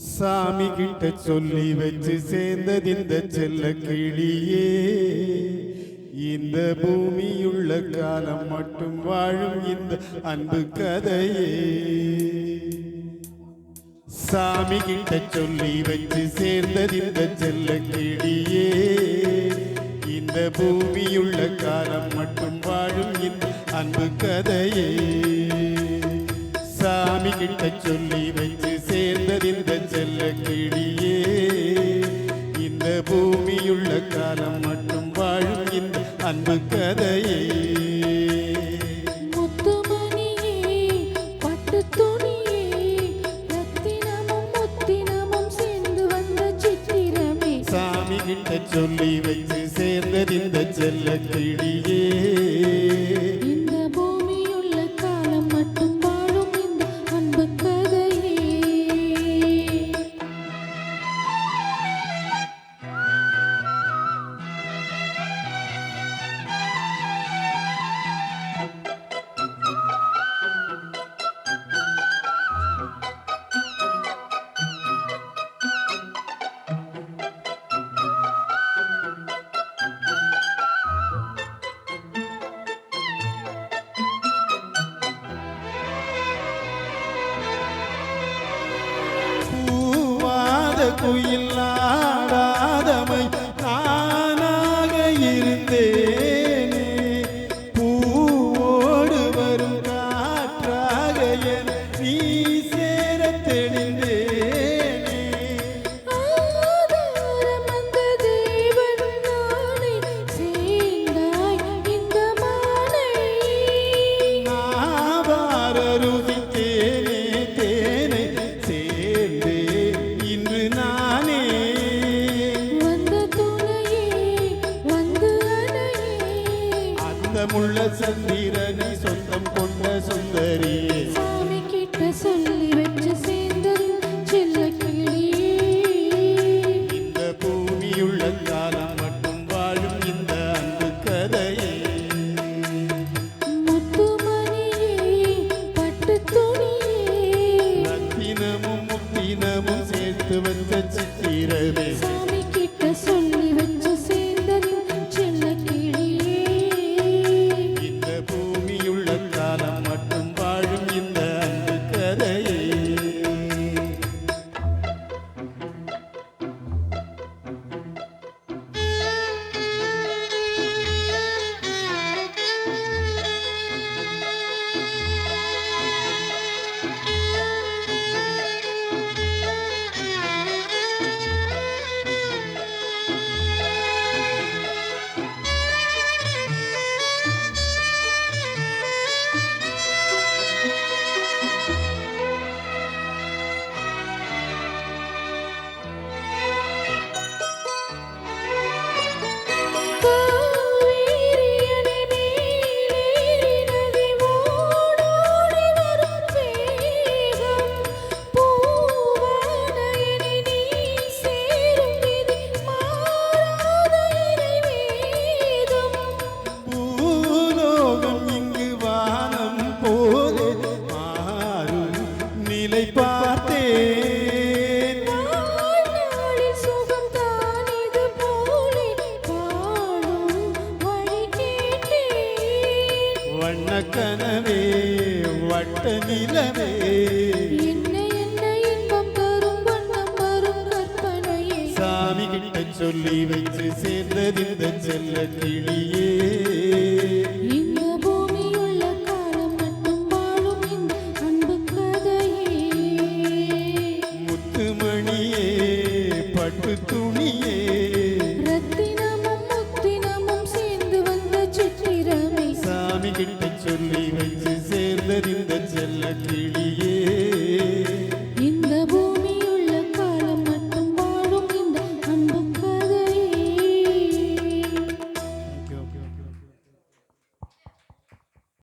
சாமி கிட்ட சொல்லி வச்சு சேர்ந்தது இந்த செல்ல கிளியே. இந்த பூமியுள்ள காலம் மட்டும் வாழும் இந்த அன்பு கதையே. சாமி கிட்ட சொல்லி வச்சு சேர்ந்தது இந்த செல்ல கிளியே. இந்த பூமியுள்ள காலம் மட்டும் வாழும் இந்த அன்பு கதையே. சாமி கிட்ட சொல்லி வச்சு சேர்ந்தது இந்த செல்ல கிளியே. இந்த பூமியுள்ள காலம் மட்டும் வாழும் இந்த அன்பு கதையே. சாமி கிட்ட சொல்லி வச்சு சேர்ந்தது இந்த செல்ல கிளியே. குயில் நாடாதமை நானாக இருந்தேனே. பூவோடு வரும் காற்றாக என் நீ சேர தெளிந்தேனே. ருதித்தேனே தேனை சேர்ந்தே இன்று நானே. அந்தமுள்ள சந்திரனை சொந்தம் கொண்ட சுந்தரியே. சாமி கிட்ட சொல்லி வச்சு சேர்ந்தது செல்ல கிளியே. இந்த பூமியுள்ள காலம் மட்டும் வாழும் இந்த அன்பு கதையே. ரத்தினமும் முத்தினமும் சேர்த்து வந்த சித்திரமே. சாமி கிட்ட சொல்லி வச்சு சேர்ந்தது செல்ல கிளியே. இந்த பூமியுள்ள காலம் மட்டும் வாழும் இந்த அன்பு கதையே. பார்த்தேன் சுகம் தான் இது போலே பாடும் வழி கேட்டேன். வண்ண கனவே வட்ட நிலவே. என்ன என்ன இன்பம் தரும் வண்ணம் வரும் கற்பனையே. சாமி கிட்ட சொல்லி வச்சு சேர்ந்தது இந்த செல்ல கிளியே.